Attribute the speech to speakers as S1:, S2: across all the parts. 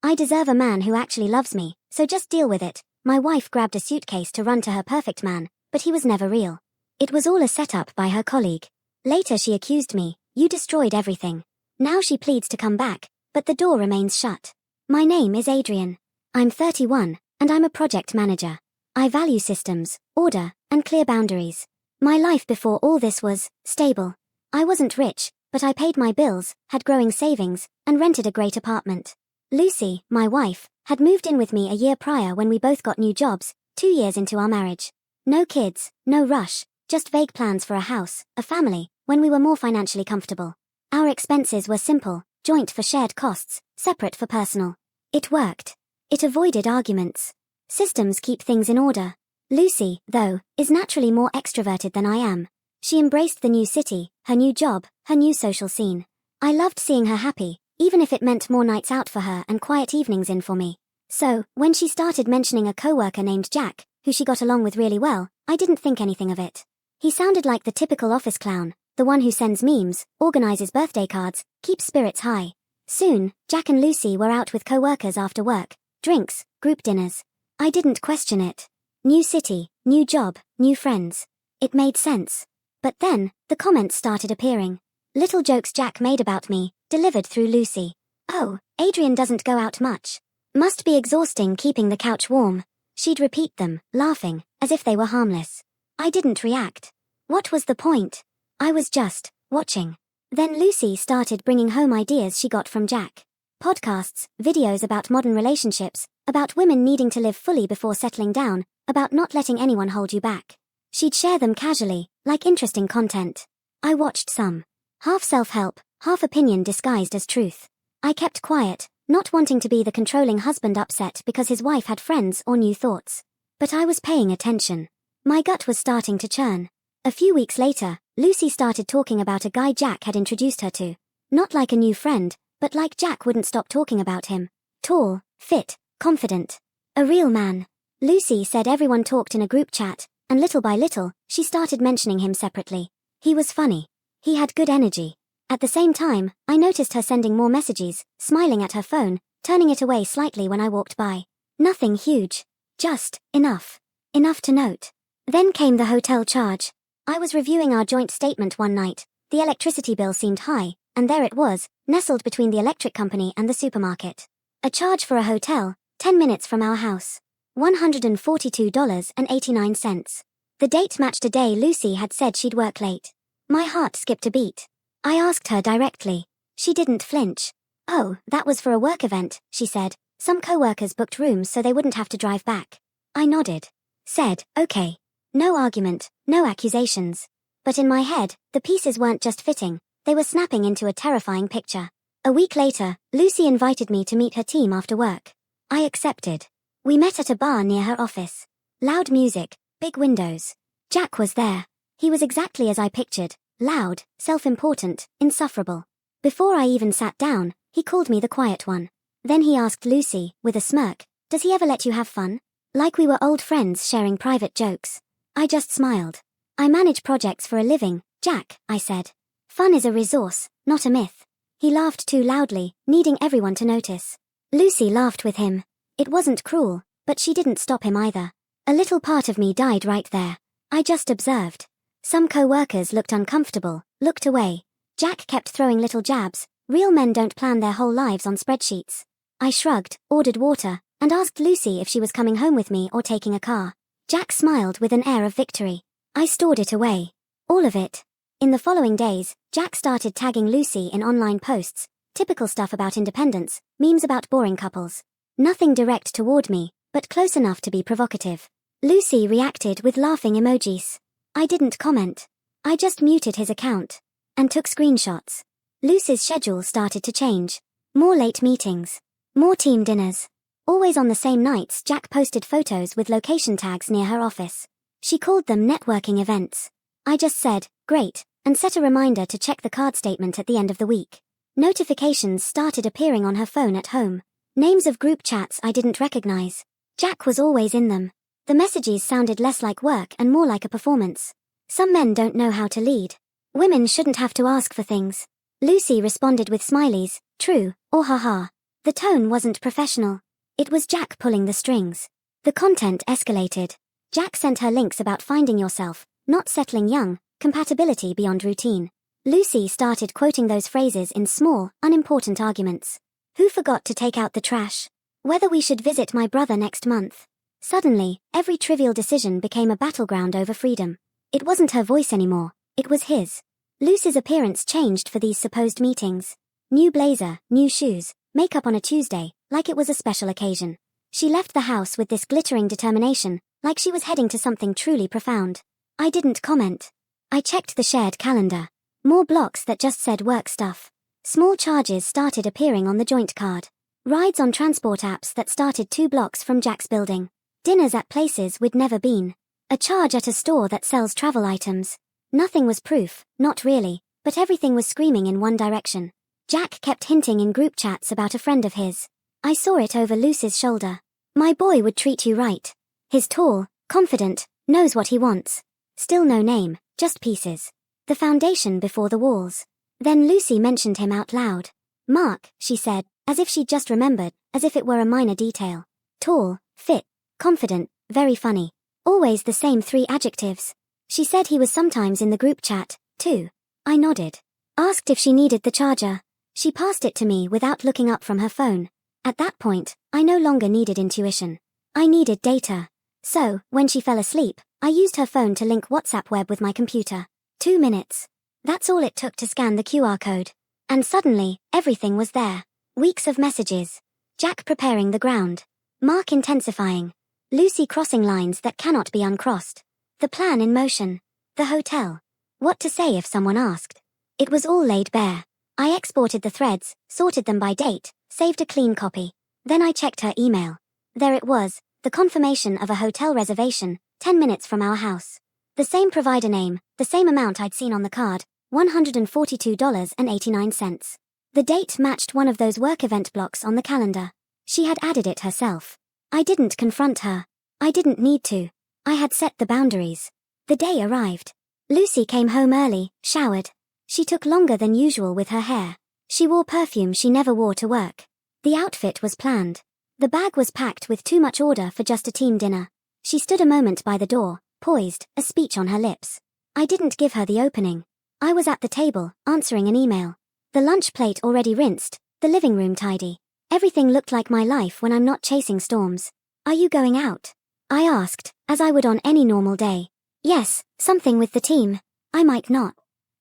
S1: I deserve a man who actually loves me, so just deal with it. My wife grabbed a suitcase to run to her perfect man, but he was never real. It was all a setup by her colleague. Later she accused me, you destroyed everything. Now she pleads to come back, but the door remains shut. My name is Adrian. I'm 31, and I'm a project manager. I value systems, order, and clear boundaries. My life before all this was stable. I wasn't rich, but I paid my bills, had growing savings, and rented a great apartment. Lucy, my wife, had moved in with me a year prior when we both got new jobs, 2 years into our marriage. No kids, no rush, just vague plans for a house, a family, when we were more financially comfortable. Our expenses were simple, joint for shared costs, separate for personal. It worked. It avoided arguments. Systems keep things in order. Lucy, though, is naturally more extroverted than I am. She embraced the new city, her new job, her new social scene. I loved seeing her happy, even if it meant more nights out for her and quiet evenings in for me. So, when she started mentioning a coworker named Jack, who she got along with really well, I didn't think anything of it. He sounded like the typical office clown, the one who sends memes, organizes birthday cards, keeps spirits high. Soon, Jack and Lucy were out with coworkers after work, drinks, group dinners. I didn't question it. New city, new job, new friends. It made sense. But then, the comments started appearing. Little jokes Jack made about me, delivered through Lucy. Oh, Adrian doesn't go out much. Must be exhausting keeping the couch warm. She'd repeat them, laughing, as if they were harmless. I didn't react. What was the point? I was just watching. Then Lucy started bringing home ideas she got from Jack. Podcasts, videos about modern relationships, about women needing to live fully before settling down, about not letting anyone hold you back. She'd share them casually, like interesting content. I watched some. Half self-help, half opinion disguised as truth. I kept quiet, not wanting to be the controlling husband upset because his wife had friends or new thoughts. But I was paying attention. My gut was starting to churn. A few weeks later, Lucy started talking about a guy Jack had introduced her to. Not like a new friend, but like Jack wouldn't stop talking about him. Tall, fit, confident. A real man. Lucy said everyone talked in a group chat, and little by little, she started mentioning him separately. He was funny. He had good energy. At the same time, I noticed her sending more messages, smiling at her phone, turning it away slightly when I walked by. Nothing huge. Just enough. Enough to note. Then came the hotel charge. I was reviewing our joint statement one night. The electricity bill seemed high, and there it was, nestled between the electric company and the supermarket. A charge for a hotel, 10 minutes from our house. $142.89. The date matched a day Lucy had said she'd work late. My heart skipped a beat. I asked her directly. She didn't flinch. Oh, that was for a work event, she said. Some coworkers booked rooms so they wouldn't have to drive back. I nodded. Said, okay. No argument, no accusations. But in my head, the pieces weren't just fitting, they were snapping into a terrifying picture. A week later, Lucy invited me to meet her team after work. I accepted. We met at a bar near her office. Loud music, big windows. Jack was there. He was exactly as I pictured, loud, self-important, insufferable. Before I even sat down, he called me the quiet one. Then he asked Lucy, with a smirk, does he ever let you have fun? Like we were old friends sharing private jokes. I just smiled. I manage projects for a living, Jack, I said. Fun is a resource, not a myth. He laughed too loudly, needing everyone to notice. Lucy laughed with him. It wasn't cruel, but she didn't stop him either. A little part of me died right there. I just observed. Some co-workers looked uncomfortable, looked away. Jack kept throwing little jabs. Real men don't plan their whole lives on spreadsheets. I shrugged, ordered water, and asked Lucy if she was coming home with me or taking a car. Jack smiled with an air of victory. I stored it away. All of it. In the following days, Jack started tagging Lucy in online posts, typical stuff about independence, memes about boring couples. Nothing direct toward me, but close enough to be provocative. Lucy reacted with laughing emojis. I didn't comment. I just muted his account. And took screenshots. Lucy's schedule started to change. More late meetings. More team dinners. Always on the same nights, Jack posted photos with location tags near her office. She called them networking events. I just said, great, and set a reminder to check the card statement at the end of the week. Notifications started appearing on her phone at home. Names of group chats I didn't recognize. Jack was always in them. The messages sounded less like work and more like a performance. Some men don't know how to lead. Women shouldn't have to ask for things. Lucy responded with smileys, true, or haha. The tone wasn't professional. It was Jack pulling the strings. The content escalated. Jack sent her links about finding yourself, not settling young, compatibility beyond routine. Lucy started quoting those phrases in small, unimportant arguments. Who forgot to take out the trash? Whether we should visit my brother next month. Suddenly, every trivial decision became a battleground over freedom. It wasn't her voice anymore, it was his. Lucy's appearance changed for these supposed meetings. New blazer, new shoes, makeup on a Tuesday, like it was a special occasion. She left the house with this glittering determination, like she was heading to something truly profound. I didn't comment. I checked the shared calendar. More blocks that just said work stuff. Small charges started appearing on the joint card. Rides on transport apps that started 2 blocks from Jack's building. Dinners at places we'd never been. A charge at a store that sells travel items. Nothing was proof, not really, but everything was screaming in one direction. Jack kept hinting in group chats about a friend of his. I saw it over Lucy's shoulder. My boy would treat you right. He's tall, confident, knows what he wants. Still no name, just pieces. The foundation before the walls. Then Lucy mentioned him out loud. Mark, she said, as if she'd just remembered, as if it were a minor detail. Tall, fit, confident, very funny. Always the same 3 adjectives. She said he was sometimes in the group chat, too. I nodded. Asked if she needed the charger. She passed it to me without looking up from her phone. At that point, I no longer needed intuition. I needed data. So, when she fell asleep, I used her phone to link WhatsApp web with my computer. 2 minutes. That's all it took to scan the QR code. And suddenly, everything was there. Weeks of messages. Jack preparing the ground. Mark intensifying. Lucy crossing lines that cannot be uncrossed. The plan in motion. The hotel. What to say if someone asked. It was all laid bare. I exported the threads, sorted them by date, saved a clean copy. Then I checked her email. There it was, the confirmation of a hotel reservation, 10 minutes from our house. The same provider name, the same amount I'd seen on the card, $142.89. The date matched one of those work event blocks on the calendar. She had added it herself. I didn't confront her. I didn't need to. I had set the boundaries. The day arrived. Lucy came home early, showered. She took longer than usual with her hair. She wore perfume she never wore to work. The outfit was planned. The bag was packed with too much order for just a team dinner. She stood a moment by the door, poised, a speech on her lips. I didn't give her the opening. I was at the table, answering an email. The lunch plate already rinsed, the living room tidy. Everything looked like my life when I'm not chasing storms. Are you going out? I asked, as I would on any normal day. Yes, something with the team. I might not.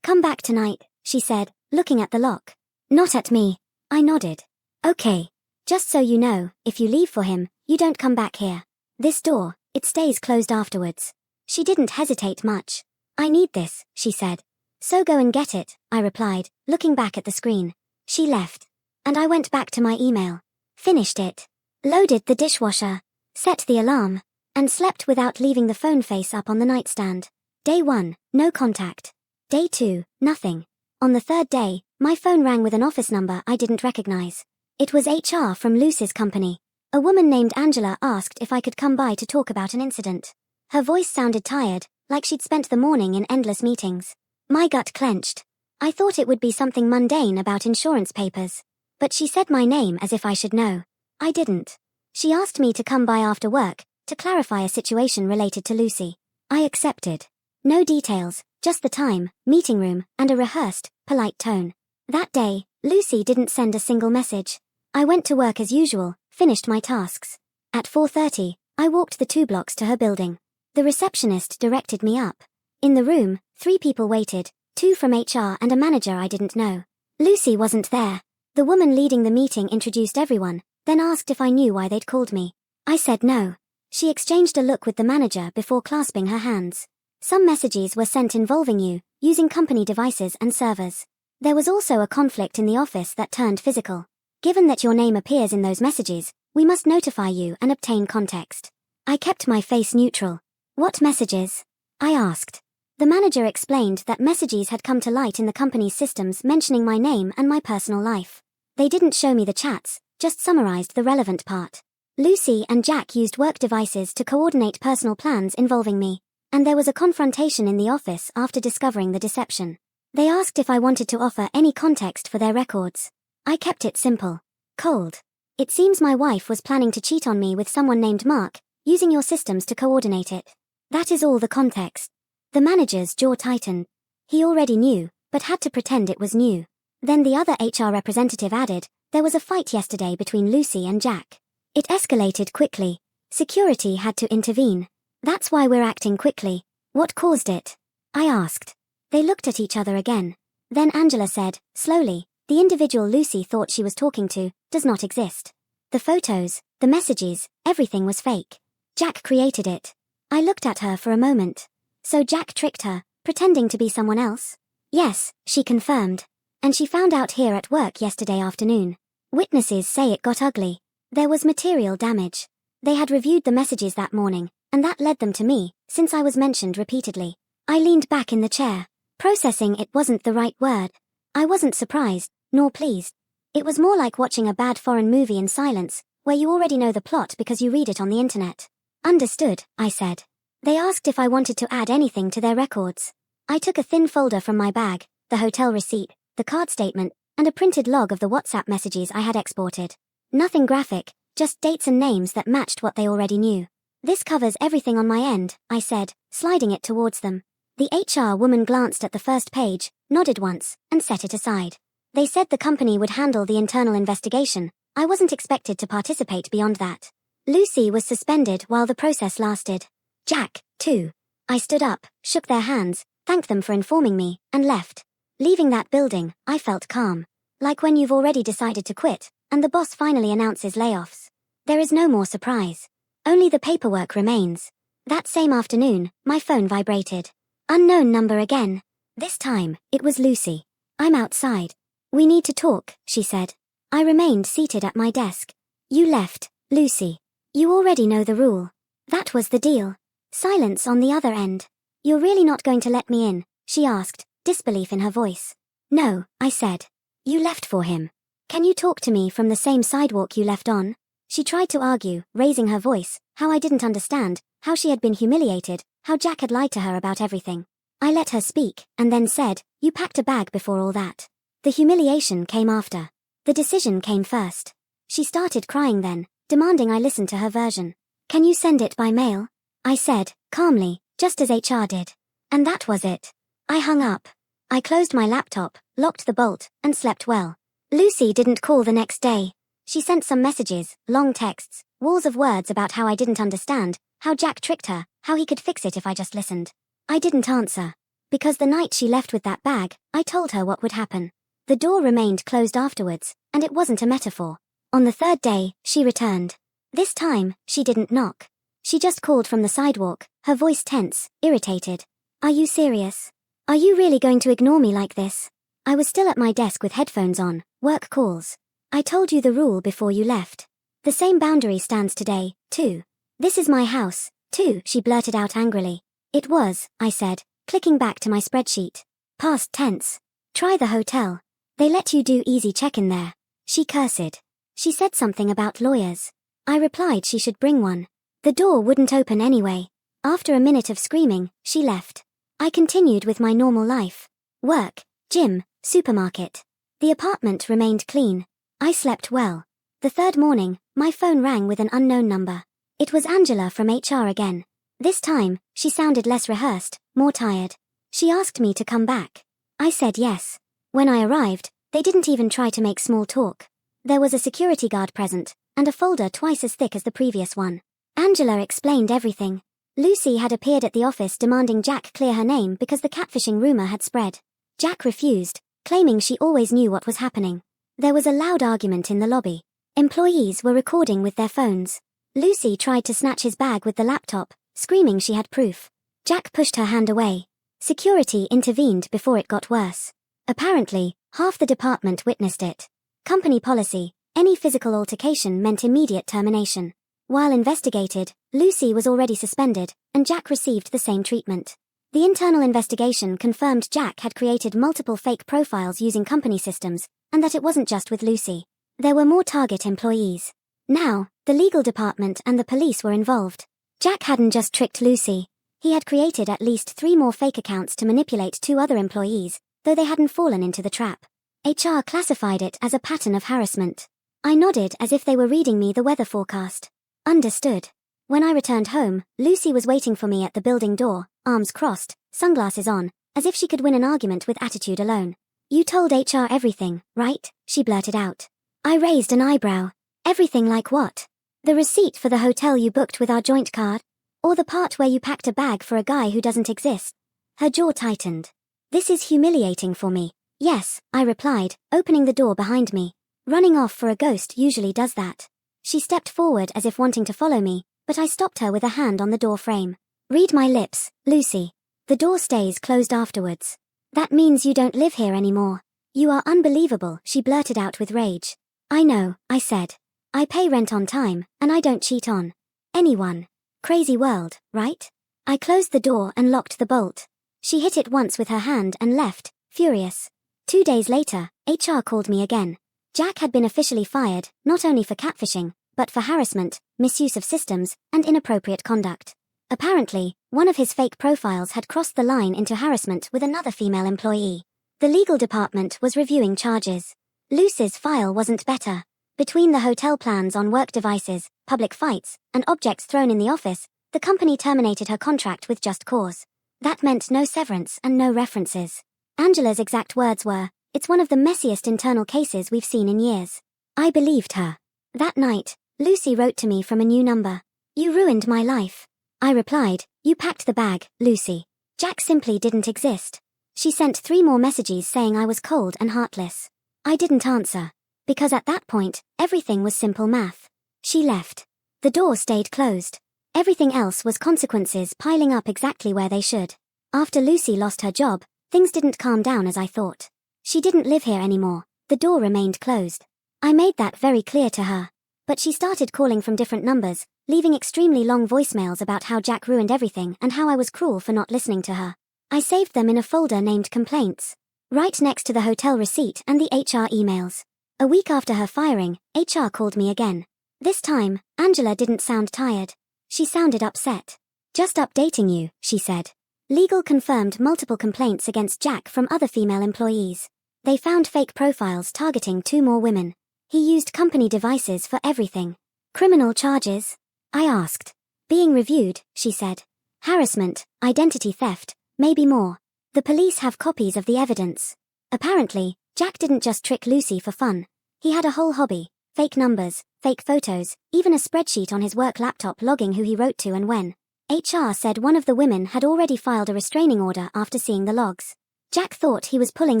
S1: Come back tonight, she said, looking at the lock. Not at me. I nodded. Okay. Just so you know, if you leave for him, you don't come back here. This door, it stays closed afterwards. She didn't hesitate much. I need this, she said. So go and get it, I replied, looking back at the screen. She left. And I went back to my email. Finished it. Loaded the dishwasher. Set the alarm. And slept without leaving the phone face up on the nightstand. Day 1, no contact. Day 2, nothing. On the 3rd day, my phone rang with an office number I didn't recognize. It was HR from Lucy's company. A woman named Angela asked if I could come by to talk about an incident. Her voice sounded tired, like she'd spent the morning in endless meetings. My gut clenched. I thought it would be something mundane about insurance papers. But she said my name as if I should know. I didn't. She asked me to come by after work, to clarify a situation related to Lucy. I accepted. No details, just the time, meeting room, and a rehearsed, polite tone. That day, Lucy didn't send a single message. I went to work as usual, finished my tasks. At 4:30, I walked the 2 blocks to her building. The receptionist directed me up. In the room, 3 people waited, 2 from HR and a manager I didn't know. Lucy wasn't there. The woman leading the meeting introduced everyone, then asked if I knew why they'd called me. I said no. She exchanged a look with the manager before clasping her hands. Some messages were sent involving you, using company devices and servers. There was also a conflict in the office that turned physical. Given that your name appears in those messages, we must notify you and obtain context. I kept my face neutral. What messages? I asked. The manager explained that messages had come to light in the company's systems mentioning my name and my personal life. They didn't show me the chats, just summarized the relevant part. Lucy and Jack used work devices to coordinate personal plans involving me, and there was a confrontation in the office after discovering the deception. They asked if I wanted to offer any context for their records. I kept it simple. Cold. It seems my wife was planning to cheat on me with someone named Mark, using your systems to coordinate it. That is all the context. The manager's jaw tightened. He already knew, but had to pretend it was new. Then the other HR representative added, there was a fight yesterday between Lucy and Jack. It escalated quickly. Security had to intervene. That's why we're acting quickly. What caused it? I asked. They looked at each other again. Then Angela said, slowly, the individual Lucy thought she was talking to does not exist. The photos, the messages, everything was fake. Jack created it. I looked at her for a moment. So Jack tricked her, pretending to be someone else? Yes, she confirmed. And she found out here at work yesterday afternoon. Witnesses say it got ugly. There was material damage. They had reviewed the messages that morning, and that led them to me, since I was mentioned repeatedly. I leaned back in the chair. Processing it wasn't the right word. I wasn't surprised, nor pleased. It was more like watching a bad foreign movie in silence, where you already know the plot because you read it on the internet. Understood, I said. They asked if I wanted to add anything to their records. I took a thin folder from my bag, the hotel receipt, the card statement, and a printed log of the WhatsApp messages I had exported. Nothing graphic, just dates and names that matched what they already knew. This covers everything on my end, I said, sliding it towards them. The HR woman glanced at the first page, nodded once, and set it aside. They said the company would handle the internal investigation. I wasn't expected to participate beyond that. Lucy was suspended while the process lasted. Jack, too. I stood up, shook their hands, thanked them for informing me, and left. Leaving that building, I felt calm. Like when you've already decided to quit, and the boss finally announces layoffs. There is no more surprise. Only the paperwork remains. That same afternoon, my phone vibrated. Unknown number again. This time, it was Lucy. I'm outside. We need to talk, she said. I remained seated at my desk. You left, Lucy. You already know the rule. That was the deal. Silence on the other end. You're really not going to let me in, she asked, disbelief in her voice. No, I said. You left for him. Can you talk to me from the same sidewalk you left on? She tried to argue, raising her voice, how I didn't understand, how she had been humiliated, how Jack had lied to her about everything. I let her speak, and then said, you packed a bag before all that. The humiliation came after. The decision came first. She started crying then, demanding I listen to her version. Can you send it by mail? I said, calmly, just as HR did. And that was it. I hung up. I closed my laptop, locked the bolt, and slept well. Lucy didn't call the next day. She sent some messages, long texts, walls of words about how I didn't understand, how Jack tricked her, how he could fix it if I just listened. I didn't answer. Because the night she left with that bag, I told her what would happen. The door remained closed afterwards, and it wasn't a metaphor. On the third day, she returned. This time, she didn't knock. She just called from the sidewalk, her voice tense, irritated. Are you serious? Are you really going to ignore me like this? I was still at my desk with headphones on, work calls. I told you the rule before you left. The same boundary stands today, too. This is my house, too, she blurted out angrily. It was, I said, clicking back to my spreadsheet. Past tense. Try the hotel. They let you do easy check-in there. She cursed. She said something about lawyers. I replied she should bring one. The door wouldn't open anyway. After a minute of screaming, she left. I continued with my normal life. Work, gym, supermarket. The apartment remained clean. I slept well. The third morning, my phone rang with an unknown number. It was Angela from HR again. This time, she sounded less rehearsed, more tired. She asked me to come back. I said yes. When I arrived, they didn't even try to make small talk. There was a security guard present, and a folder twice as thick as the previous one. Angela explained everything. Lucy had appeared at the office demanding Jack clear her name because the catfishing rumor had spread. Jack refused, claiming she always knew what was happening. There was a loud argument in the lobby. Employees were recording with their phones. Lucy tried to snatch his bag with the laptop, screaming she had proof. Jack pushed her hand away. Security intervened before it got worse. Apparently, half the department witnessed it. Company policy, any physical altercation meant immediate termination. While investigated, Lucy was already suspended, and Jack received the same treatment. The internal investigation confirmed Jack had created multiple fake profiles using company systems, and that it wasn't just with Lucy. There were more target employees. Now, the legal department and the police were involved. Jack hadn't just tricked Lucy. He had created at least 3 more fake accounts to manipulate 2 other employees, though they hadn't fallen into the trap. HR classified it as a pattern of harassment. I nodded as if they were reading me the weather forecast. Understood. When I returned home, Lucy was waiting for me at the building door, arms crossed, sunglasses on, as if she could win an argument with attitude alone. You told HR everything, right? She blurted out. I raised an eyebrow. Everything like what? The receipt for the hotel you booked with our joint card? Or the part where you packed a bag for a guy who doesn't exist? Her jaw tightened. This is humiliating for me. Yes, I replied, opening the door behind me. Running off for a ghost usually does that. She stepped forward as if wanting to follow me, but I stopped her with a hand on the door frame. Read my lips, Lucy. The door stays closed afterwards. That means you don't live here anymore. You are unbelievable, she blurted out with rage. I know, I said. I pay rent on time, and I don't cheat on anyone. Crazy world, right? I closed the door and locked the bolt. She hit it once with her hand and left, furious. 2 days later, HR called me again. Jack had been officially fired, not only for catfishing, but for harassment, misuse of systems, and inappropriate conduct. Apparently, one of his fake profiles had crossed the line into harassment with another female employee. The legal department was reviewing charges. Lucy's file wasn't better. Between the hotel plans on work devices, public fights, and objects thrown in the office, the company terminated her contract with just cause. That meant no severance and no references. Angela's exact words were, "It's one of the messiest internal cases we've seen in years." I believed her. That night, Lucy wrote to me from a new number. You ruined my life. I replied, you packed the bag, Lucy. Jack simply didn't exist. She sent 3 more messages saying I was cold and heartless. I didn't answer. Because at that point, everything was simple math. She left. The door stayed closed. Everything else was consequences piling up exactly where they should. After Lucy lost her job, things didn't calm down as I thought. She didn't live here anymore. The door remained closed. I made that very clear to her. But she started calling from different numbers, leaving extremely long voicemails about how Jack ruined everything and how I was cruel for not listening to her. I saved them in a folder named Complaints, right next to the hotel receipt and the HR emails. A week after her firing, HR called me again. This time, Angela didn't sound tired. She sounded upset. Just updating you, she said. Legal confirmed multiple complaints against Jack from other female employees. They found fake profiles targeting 2 more women. He used company devices for everything. Criminal charges? I asked. Being reviewed, she said. Harassment, identity theft, maybe more. The police have copies of the evidence. Apparently, Jack didn't just trick Lucy for fun. He had a whole hobby. Fake numbers, fake photos, even a spreadsheet on his work laptop logging who he wrote to and when. HR said one of the women had already filed a restraining order after seeing the logs. Jack thought he was pulling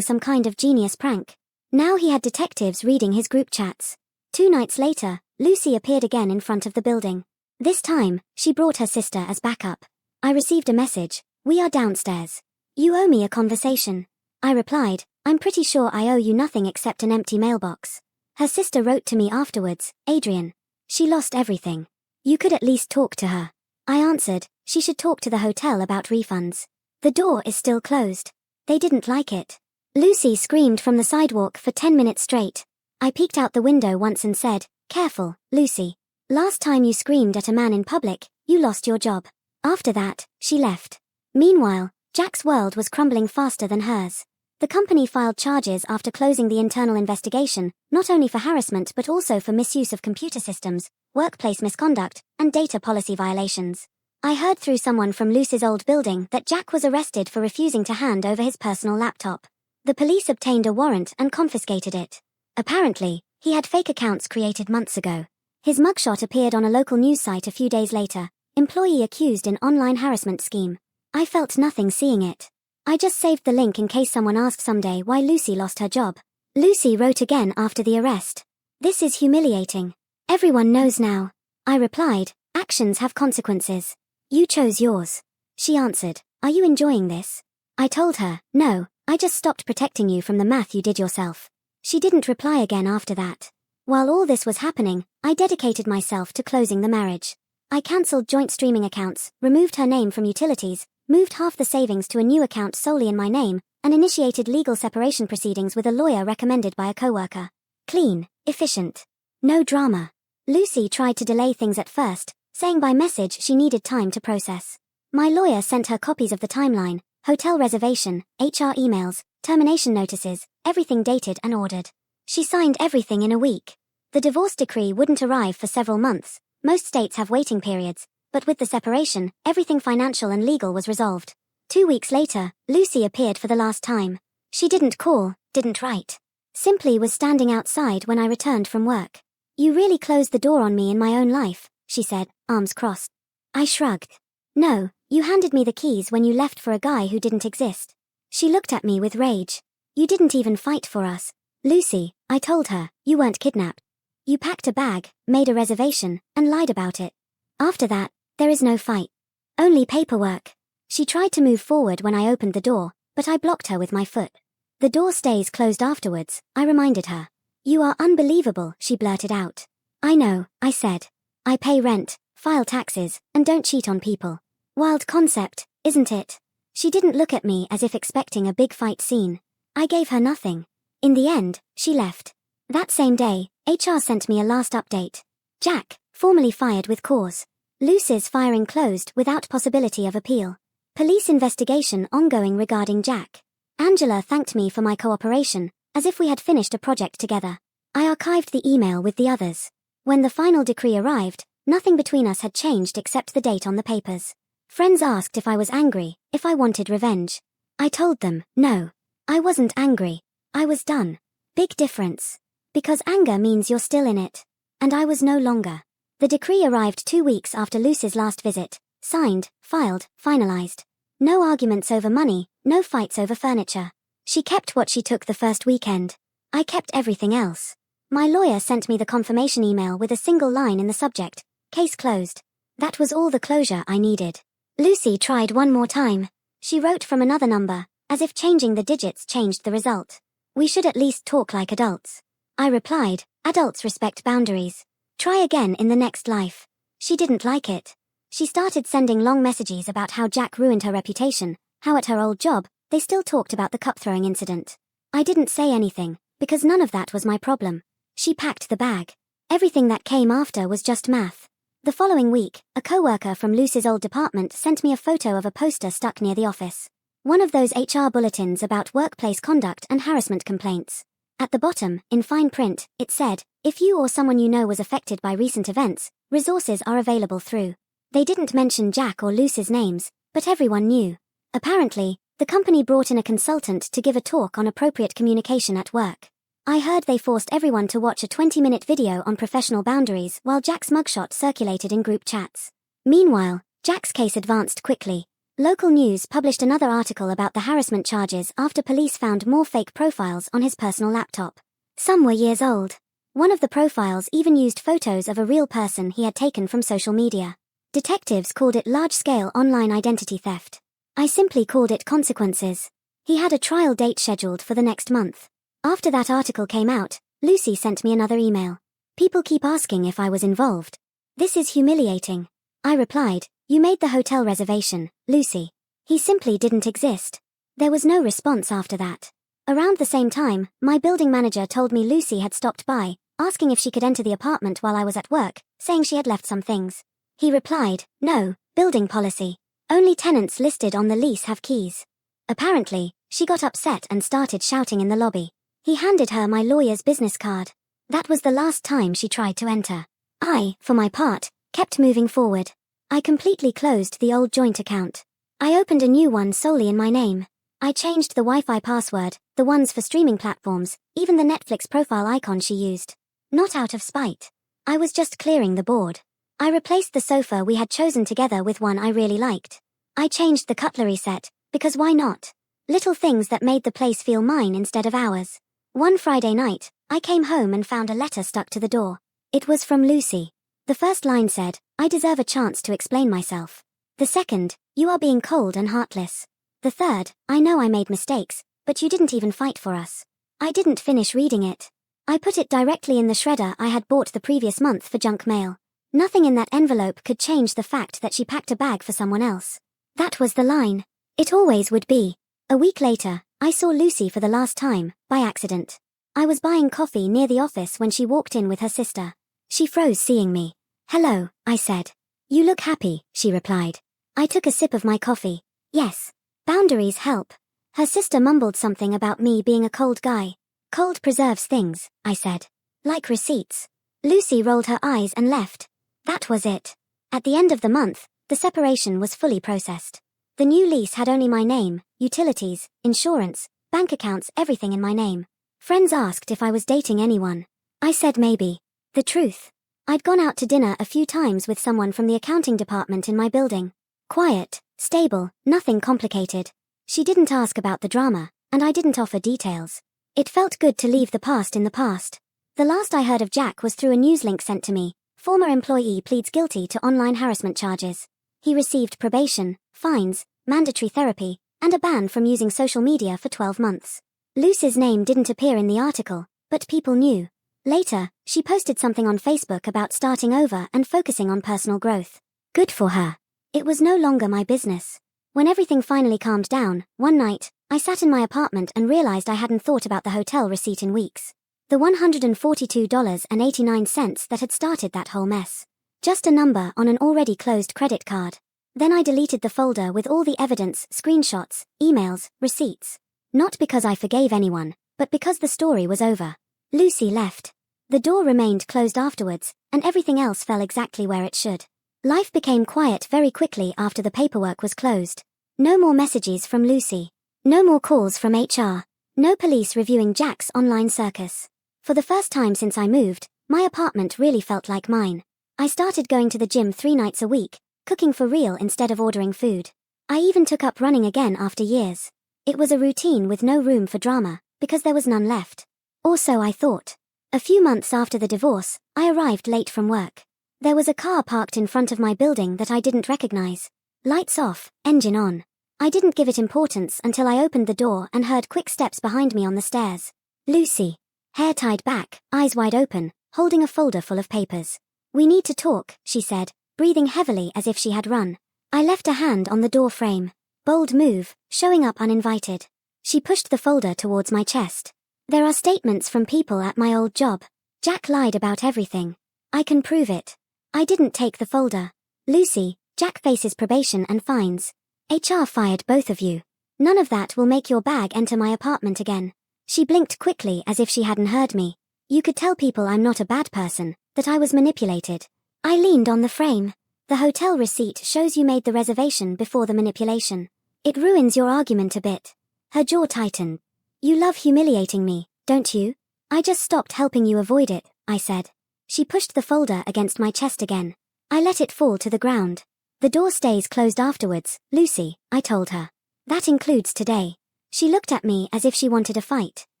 S1: some kind of genius prank. Now he had detectives reading his group chats. 2 nights later, Lucy appeared again in front of the building. This time, she brought her sister as backup. I received a message. We are downstairs. You owe me a conversation. I replied, I'm pretty sure I owe you nothing except an empty mailbox. Her sister wrote to me afterwards, Adrian. She lost everything. You could at least talk to her. I answered, she should talk to the hotel about refunds. The door is still closed. They didn't like it. Lucy screamed from the sidewalk for 10 minutes straight. I peeked out the window once and said, careful, Lucy. Last time you screamed at a man in public, you lost your job. After that, she left. Meanwhile, Jack's world was crumbling faster than hers. The company filed charges after closing the internal investigation, not only for harassment but also for misuse of computer systems, workplace misconduct, and data policy violations. I heard through someone from Lucy's old building that Jack was arrested for refusing to hand over his personal laptop. The police obtained a warrant and confiscated it. Apparently, he had fake accounts created months ago. His mugshot appeared on a local news site a few days later. Employee accused in online harassment scheme. I felt nothing seeing it. I just saved the link in case someone asked someday why Lucy lost her job. Lucy wrote again after the arrest. This is humiliating. Everyone knows now. I replied, actions have consequences. You chose yours. She answered, are you enjoying this? I told her, no, I just stopped protecting you from the math you did yourself. She didn't reply again after that. While all this was happening, I dedicated myself to closing the marriage. I cancelled joint streaming accounts, removed her name from utilities, moved half the savings to a new account solely in my name, and initiated legal separation proceedings with a lawyer recommended by a coworker. Clean, efficient. No drama. Lucy tried to delay things at first, saying by message she needed time to process. My lawyer sent her copies of the timeline, hotel reservation, HR emails, termination notices, everything dated and ordered. She signed everything in a week. The divorce decree wouldn't arrive for several months. Most states have waiting periods, but with the separation, everything financial and legal was resolved. 2 weeks later, Lucy appeared for the last time. She didn't call, didn't write. Simply was standing outside when I returned from work. "You really closed the door on me in my own life," she said, arms crossed. I shrugged. "No, you handed me the keys when you left for a guy who didn't exist." She looked at me with rage. "You didn't even fight for us. Lucy," I told her, "you weren't kidnapped. You packed a bag, made a reservation, and lied about it. After that, there is no fight. Only paperwork." She tried to move forward when I opened the door, but I blocked her with my foot. "The door stays closed afterwards," I reminded her. "You are unbelievable," she blurted out. "I know," I said. "I pay rent, file taxes, and don't cheat on people. Wild concept, isn't it?" She didn't look at me as if expecting a big fight scene. I gave her nothing. In the end, she left. That same day, HR sent me a last update. Jack, formally fired with cause. Lucy's firing closed without possibility of appeal. Police investigation ongoing regarding Jack. Angela thanked me for my cooperation, as if we had finished a project together. I archived the email with the others. When the final decree arrived, nothing between us had changed except the date on the papers. Friends asked if I was angry, if I wanted revenge. I told them, no. I wasn't angry. I was done. Big difference. Because anger means you're still in it. And I was no longer. The decree arrived 2 weeks after Lucy's last visit. Signed, filed, finalized. No arguments over money, no fights over furniture. She kept what she took the first weekend. I kept everything else. My lawyer sent me the confirmation email with a single line in the subject, "Case closed." That was all the closure I needed. Lucy tried one more time. She wrote from another number, as if changing the digits changed the result. "We should at least talk like adults." I replied, "Adults respect boundaries. Try again in the next life." She didn't like it. She started sending long messages about how Jack ruined her reputation, how at her old job, they still talked about the cup-throwing incident. I didn't say anything, because none of that was my problem. She packed the bag. Everything that came after was just math. The following week, a coworker from Lucy's old department sent me a photo of a poster stuck near the office. One of those HR bulletins about workplace conduct and harassment complaints. At the bottom, in fine print, it said, "If you or someone you know was affected by recent events, resources are available through." They didn't mention Jack or Lucy's names, but everyone knew. Apparently, the company brought in a consultant to give a talk on appropriate communication at work. I heard they forced everyone to watch a 20-minute video on professional boundaries while Jack's mugshot circulated in group chats. Meanwhile, Jack's case advanced quickly. Local news published another article about the harassment charges after police found more fake profiles on his personal laptop. Some were years old. One of the profiles even used photos of a real person he had taken from social media. Detectives called it large-scale online identity theft. I simply called it consequences. He had a trial date scheduled for the next month. After that article came out, Lucy sent me another email. "People keep asking if I was involved. This is humiliating." I replied, "You made the hotel reservation, Lucy. He simply didn't exist." There was no response after that. Around the same time, my building manager told me Lucy had stopped by, asking if she could enter the apartment while I was at work, saying she had left some things. He replied, "No, building policy. Only tenants listed on the lease have keys." Apparently, she got upset and started shouting in the lobby. He handed her my lawyer's business card. That was the last time she tried to enter. I, for my part, kept moving forward. I completely closed the old joint account. I opened a new one solely in my name. I changed the Wi-Fi password, the ones for streaming platforms, even the Netflix profile icon she used. Not out of spite. I was just clearing the board. I replaced the sofa we had chosen together with one I really liked. I changed the cutlery set, because why not? Little things that made the place feel mine instead of ours. One Friday night, I came home and found a letter stuck to the door. It was from Lucy. The first line said, "I deserve a chance to explain myself." The second, "You are being cold and heartless." The third, "I know I made mistakes, but you didn't even fight for us." I didn't finish reading it. I put it directly in the shredder I had bought the previous month for junk mail. Nothing in that envelope could change the fact that she packed a bag for someone else. That was the line. It always would be. A week later, I saw Lucy for the last time, by accident. I was buying coffee near the office when she walked in with her sister. She froze seeing me. "Hello," I said. "You look happy," she replied. I took a sip of my coffee. "Yes. Boundaries help." Her sister mumbled something about me being a cold guy. "Cold preserves things," I said. "Like receipts." Lucy rolled her eyes and left. That was it. At the end of the month, the separation was fully processed. The new lease had only my name, utilities, insurance, bank accounts, everything in my name. Friends asked if I was dating anyone. I said maybe. The truth. I'd gone out to dinner a few times with someone from the accounting department in my building. Quiet, stable, nothing complicated. She didn't ask about the drama, and I didn't offer details. It felt good to leave the past in the past. The last I heard of Jack was through a news link sent to me. Former employee pleads guilty to online harassment charges. He received probation, fines, mandatory therapy, and a ban from using social media for 12 months. Lucy's name didn't appear in the article, but people knew. Later, she posted something on Facebook about starting over and focusing on personal growth. Good for her. It was no longer my business. When everything finally calmed down, one night, I sat in my apartment and realized I hadn't thought about the hotel receipt in weeks. The $142.89 that had started that whole mess. Just a number on an already closed credit card. Then I deleted the folder with all the evidence, screenshots, emails, receipts. Not because I forgave anyone, but because the story was over. Lucy left. The door remained closed afterwards, and everything else fell exactly where it should. Life became quiet very quickly after the paperwork was closed. No more messages from Lucy. No more calls from HR. No police reviewing Jack's online circus. For the first time since I moved, my apartment really felt like mine. I started going to the gym 3 nights a week, cooking for real instead of ordering food. I even took up running again after years. It was a routine with no room for drama, because there was none left. Or so I thought. A few months after the divorce, I arrived late from work. There was a car parked in front of my building that I didn't recognize. Lights off, engine on. I didn't give it importance until I opened the door and heard quick steps behind me on the stairs. Lucy. Hair tied back, eyes wide open, holding a folder full of papers. "We need to talk," she said, breathing heavily as if she had run. I left a hand on the door frame. Bold move, showing up uninvited. She pushed the folder towards my chest. "There are statements from people at my old job. Jack lied about everything. I can prove it." I didn't take the folder. "Lucy, Jack faces probation and fines. HR fired both of you. None of that will make your bag enter my apartment again." She blinked quickly as if she hadn't heard me. "You could tell people I'm not a bad person, that I was manipulated." I leaned on the frame. "The hotel receipt shows you made the reservation before the manipulation. It ruins your argument a bit." Her jaw tightened. "You love humiliating me, don't you?" "I just stopped helping you avoid it," I said. She pushed the folder against my chest again. I let it fall to the ground. "The door stays closed afterwards, Lucy," I told her. "That includes today." She looked at me as if she wanted a fight.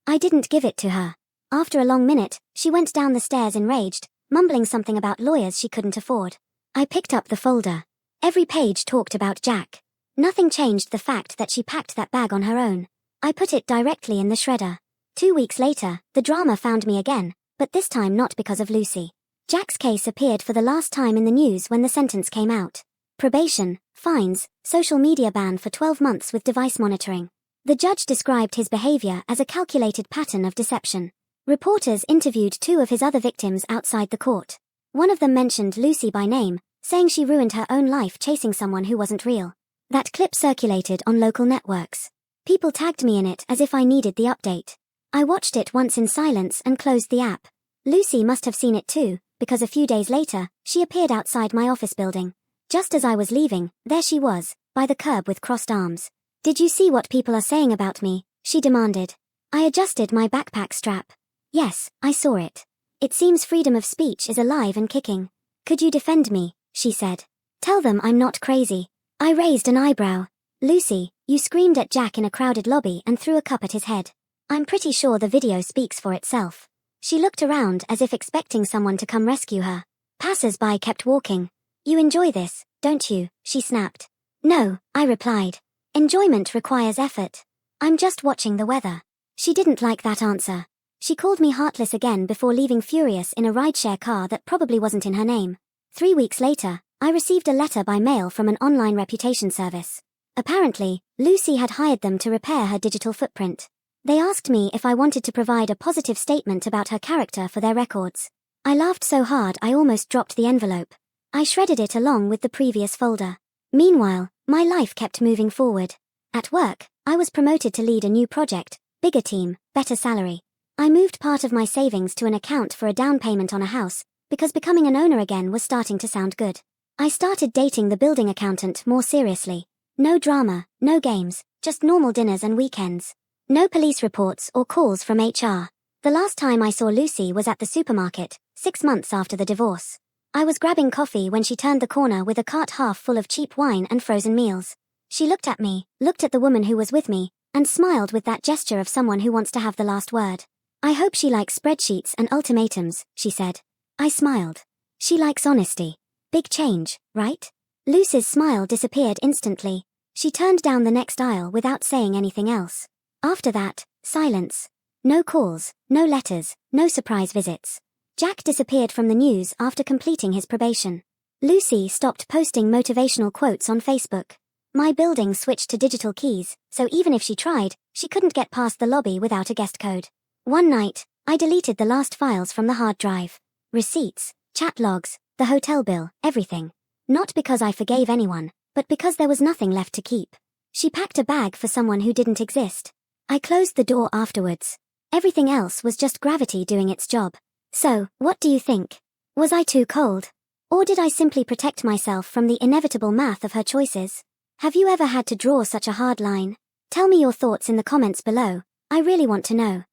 S1: I didn't give it to her. After a long minute, she went down the stairs enraged, mumbling something about lawyers she couldn't afford. I picked up the folder. Every page talked about Jack. Nothing changed the fact that she packed that bag on her own. I put it directly in the shredder. 2 weeks later, the drama found me again, but this time not because of Lucy. Jack's case appeared for the last time in the news when the sentence came out. Probation, fines, social media ban for 12 months with device monitoring. The judge described his behavior as a calculated pattern of deception. Reporters interviewed 2 of his other victims outside the court. One of them mentioned Lucy by name, saying she ruined her own life chasing someone who wasn't real. That clip circulated on local networks. People tagged me in it as if I needed the update. I watched it once in silence and closed the app. Lucy must have seen it too, because a few days later, she appeared outside my office building. Just as I was leaving, there she was, by the curb with crossed arms. "Did you see what people are saying about me?" she demanded. I adjusted my backpack strap. "Yes, I saw it. It seems freedom of speech is alive and kicking." "Could you defend me?" she said. "Tell them I'm not crazy." I raised an eyebrow. "Lucy, you screamed at Jack in a crowded lobby and threw a cup at his head. I'm pretty sure the video speaks for itself." She looked around as if expecting someone to come rescue her. Passers-by kept walking. "You enjoy this, don't you?" she snapped. "No," I replied. "Enjoyment requires effort. I'm just watching the weather." She didn't like that answer. She called me heartless again before leaving furious in a rideshare car that probably wasn't in her name. 3 weeks later, I received a letter by mail from an online reputation service. Apparently, Lucy had hired them to repair her digital footprint. They asked me if I wanted to provide a positive statement about her character for their records. I laughed so hard I almost dropped the envelope. I shredded it along with the previous folder. Meanwhile, my life kept moving forward. At work, I was promoted to lead a new project, bigger team, better salary. I moved part of my savings to an account for a down payment on a house, because becoming an owner again was starting to sound good. I started dating the building accountant more seriously. No drama, no games, just normal dinners and weekends. No police reports or calls from HR. The last time I saw Lucy was at the supermarket, 6 months after the divorce. I was grabbing coffee when she turned the corner with a cart half full of cheap wine and frozen meals. She looked at me, looked at the woman who was with me, and smiled with that gesture of someone who wants to have the last word. I hope she likes spreadsheets and ultimatums, she said. I smiled. She likes honesty. Big change, right? Lucy's smile disappeared instantly. She turned down the next aisle without saying anything else. After that, silence. No calls, no letters, no surprise visits. Jack disappeared from the news after completing his probation. Lucy stopped posting motivational quotes on Facebook. My building switched to digital keys, so even if she tried, she couldn't get past the lobby without a guest code. One night, I deleted the last files from the hard drive. Receipts, chat logs, the hotel bill, everything. Not because I forgave anyone, but because there was nothing left to keep. She packed a bag for someone who didn't exist. I closed the door afterwards. Everything else was just gravity doing its job. So, what do you think? Was I too cold? Or did I simply protect myself from the inevitable math of her choices? Have you ever had to draw such a hard line? Tell me your thoughts in the comments below. I really want to know.